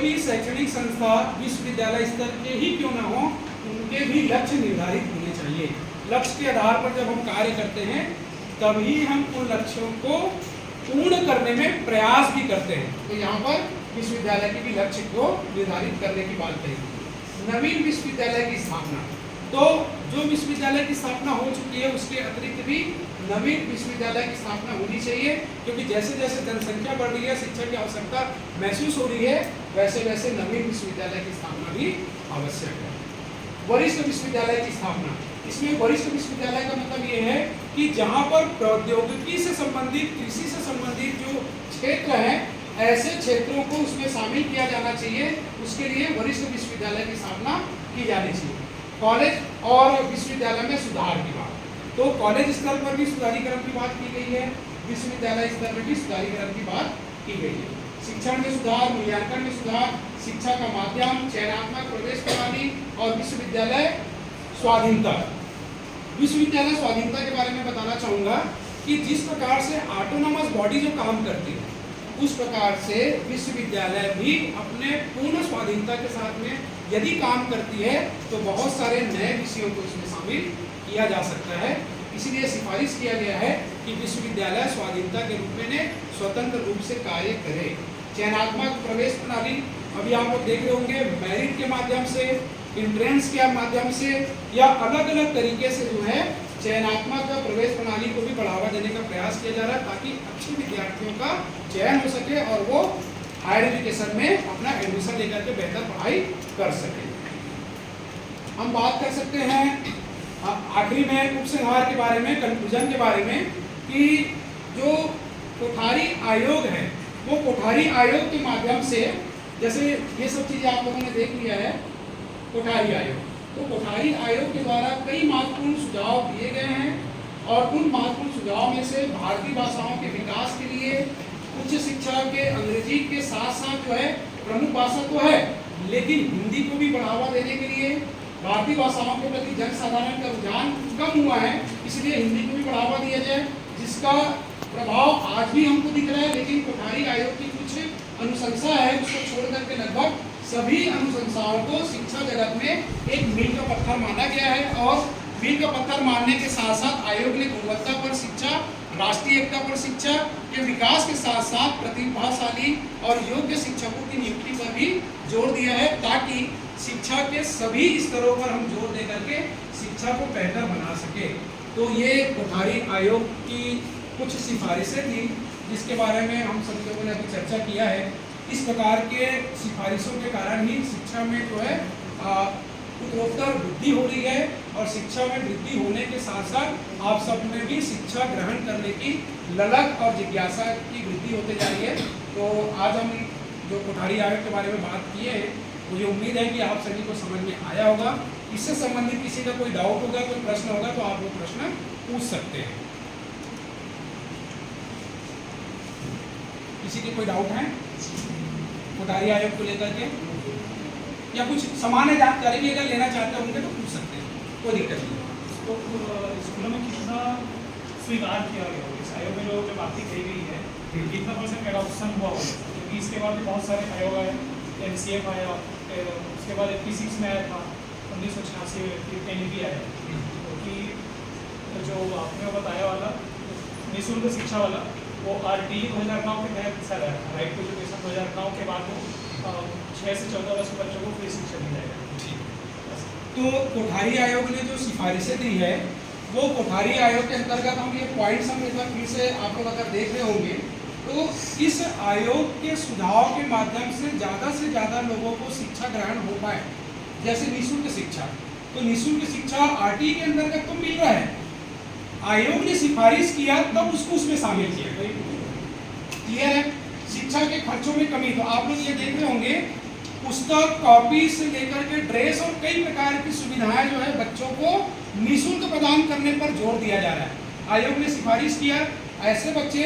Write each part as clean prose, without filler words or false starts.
भी शैक्षणिक संस्था विश्वविद्यालय स्तर के ही क्यों ना हो, उनके भी लक्ष्य निर्धारित होने चाहिए। लक्ष्य के आधार पर जब हम कार्य करते हैं तभी हम उन लक्ष्यों को पूर्ण करने में प्रयास भी करते हैं। तो यहाँ पर विश्वविद्यालय के भी लक्ष्य को निर्धारित करने की बात कही। नवीन विश्वविद्यालय की स्थापना, तो जो विश्वविद्यालय की स्थापना हो चुकी है उसके अतिरिक्त भी नवीन विश्वविद्यालय की स्थापना होनी चाहिए, क्योंकि जैसे जैसे जनसंख्या बढ़ रही है, शिक्षा की आवश्यकता महसूस हो रही है, वैसे वैसे नवीन विश्वविद्यालय की स्थापना भी आवश्यक है। वरिष्ठ विश्वविद्यालय की स्थापना, इसमें वरिष्ठ विश्वविद्यालय का मतलब ये है कि जहाँ पर प्रौद्योगिकी से संबंधित, कृषि से संबंधित जो क्षेत्र हैं, ऐसे क्षेत्रों को उसमें शामिल किया जाना चाहिए। उसके लिए वरिष्ठ विश्वविद्यालय की स्थापना की जानी चाहिए। कॉलेज और विश्वविद्यालय में सुधार की बात, तो कॉलेज स्तर पर भी सुधारीकरण की बात की गई है, विश्वविद्यालय स्तर पर भी सुधारीकरण की बात की गई है। शिक्षण में सुधार, मूल्यांकन में सुधार, शिक्षा का माध्यम, चयनात्मक प्रवेश प्रणाली और विश्वविद्यालय स्वाधीनता। विश्वविद्यालय स्वाधीनता के बारे में बताना चाहूँगा कि जिस प्रकार से ऑटोनोमस बॉडी जो काम करती है, उस प्रकार से विश्वविद्यालय भी अपने पूर्ण स्वाधीनता के साथ में यदि काम करती है तो बहुत सारे नए विषयों को इसमें शामिल किया जा सकता है। इसीलिए सिफारिश किया गया है कि विश्वविद्यालय स्वाधीनता के रूप में स्वतंत्र रूप से कार्य करे। चयनात्मक प्रवेश प्रणाली, अभी आप लोग देख रहे होंगे, मेरिट के माध्यम से, इंट्रेंस के माध्यम से या अलग अलग तरीके से जो है चयनात्मक प्रवेश प्रणाली को भी बढ़ावा देने का प्रयास किया जा रहा है, ताकि अच्छे विद्यार्थियों का चयन हो सके और वो हायर एजुकेशन में अपना एडमिशन लेकर के बेहतर पढ़ाई कर सके। हम बात कर सकते हैं आखिरी में उपसंहार के बारे में, कंक्लूजन के बारे में, कि जो कोठारी आयोग है वो कोठारी आयोग के माध्यम से, जैसे ये सब चीज़ें आप लोगों ने देख लिया है, कोठारी आयोग, तो कोठारी आयोग के द्वारा कई महत्वपूर्ण सुझाव दिए गए हैं और उन महत्वपूर्ण सुझाव में से भारतीय भाषाओं के विकास के लिए उच्च शिक्षा के अंग्रेजी के साथ साथ जो है प्रमुख भाषा तो है, लेकिन हिंदी को भी बढ़ावा देने के लिए भारतीय भाषाओं के प्रति जनसाधारण का रुझान कम हुआ है, इसलिए हिंदी को भी बढ़ावा दिया जाए, जिसका प्रभाव आज भी हमको दिख रहा है। लेकिन कोठारी आयोग की कुछ अनुशंसा है, उसको छोड़ करके लगभग सभी अनुशंसाओं को शिक्षा जगत में एक मील का पत्थर माना गया है और मील का पत्थर मानने के साथ साथ आयोग ने गुणवत्ता पर शिक्षा, राष्ट्रीय एकता पर शिक्षा के विकास के साथ साथ प्रतिभाशाली और योग्य शिक्षकों की नियुक्ति पर भी जोर दिया है, ताकि शिक्षा के सभी स्तरों पर हम जोर दे करके शिक्षा को बेहतर बना सके। तो ये कोठारी आयोग की कुछ सिफारिशें थी जिसके बारे में हम सभी लोगों ने अभी चर्चा किया है। इस प्रकार के सिफारिशों के कारण ही शिक्षा में जो है उत्तरोत्तर वृद्धि हो रही है और शिक्षा में वृद्धि होने के साथ साथ आप सब में भी शिक्षा ग्रहण करने की ललक और जिज्ञासा की वृद्धि होते जा रही है। तो आज हम जो कोठारी आयोग के बारे में बात किए हैं, मुझे उम्मीद है कि आप सभी को समझ में आया होगा। इससे संबंधित किसी का कोई डाउट होगा, कोई प्रश्न होगा तो आप वो प्रश्न पूछ सकते हैं। किसी के कोई डाउट है कोठारी आयोग को लेकर के, या कुछ सामान्य जानकारी भी अगर लेना चाहते होंगे तो पूछ सकते हैं, कोई दिक्कत नहीं। तो स्कूलों में कितना स्वीकार किया गया होगा इस आयोग में, जो बातें कही गई है, कितना % एडॉप्शन हुआ होगा? क्योंकि इसके बाद भी बहुत सारे आयोग आए, NCF आया, उसके बाद 86 में आया था, 1986 में NEP आया, क्योंकि जो आपने बताया वाला निःशुल्क शिक्षा वाला वो RTE 2009 के तहत सर है, राइट टू एजुकेशन 2009 के बाद वो 6 से 14 वर्ष के बच्चों को फ्री शिक्षा दी जाएगा। तो कोठारी आयोग ने जो सिफारिशें दी है वो कोठारी आयोग के अंतर्गत हम ये पॉइंट्स हम एक बार फिर से आप लोग अगर देख रहे होंगे तो इस आयोग के सुझाव के माध्यम से ज़्यादा लोगों को शिक्षा ग्रहण हो पाए। जैसे निःशुल्क शिक्षा, तो निःशुल्क शिक्षा RTE के अंतर्गत तो मिल रहा है, आयोग ने सिफारिश किया तब उसको उसमें शामिल किया। क्लियर है? शिक्षा के खर्चों में कमी, तो आप लोग ये देख रहे होंगे पुस्तक, कॉपी से लेकर के ड्रेस और कई प्रकार की सुविधाएं जो है बच्चों को निःशुल्क प्रदान करने पर जोर दिया जा रहा है। आयोग ने सिफारिश किया ऐसे बच्चे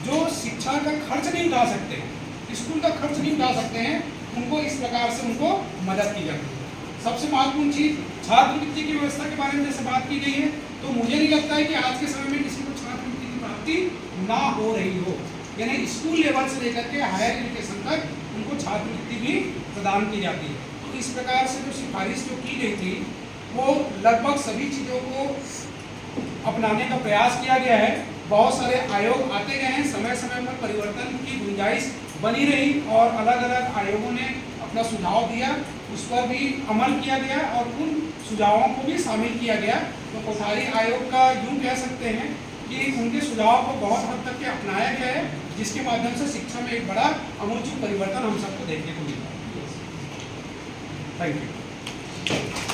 जो शिक्षा का खर्च नहीं उठा सकते, स्कूल का खर्च नहीं उठा सकते हैं, उनको इस प्रकार से उनको मदद की जाती है। सबसे महत्वपूर्ण चीज छात्रवृत्ति की व्यवस्था के बारे में जैसे बात की गई है, तो मुझे नहीं लगता है कि आज के समय में किसी को छात्रवृत्ति की प्राप्ति ना हो रही हो, यानी स्कूल लेवल से लेकर के हायर एजुकेशन तक उनको छात्रवृत्ति भी प्रदान की जाती है। तो इस प्रकार से जो सिफारिश जो की गई थी वो लगभग सभी चीज़ों को अपनाने का प्रयास किया गया है। बहुत सारे आयोग आते गए हैं, समय समय पर परिवर्तन की गुंजाइश बनी रही और अलग अलग आयोगों ने अपना सुझाव दिया, उस पर भी अमल किया गया और उन सुझावों को भी शामिल किया गया। तो कोठारी आयोग का यूँ कह सकते हैं कि उनके सुझाव को बहुत हद तक के अपनाया गया है, जिसके माध्यम से शिक्षा में एक बड़ा आमूल परिवर्तन हम सबको देखने को मिला। Thank you.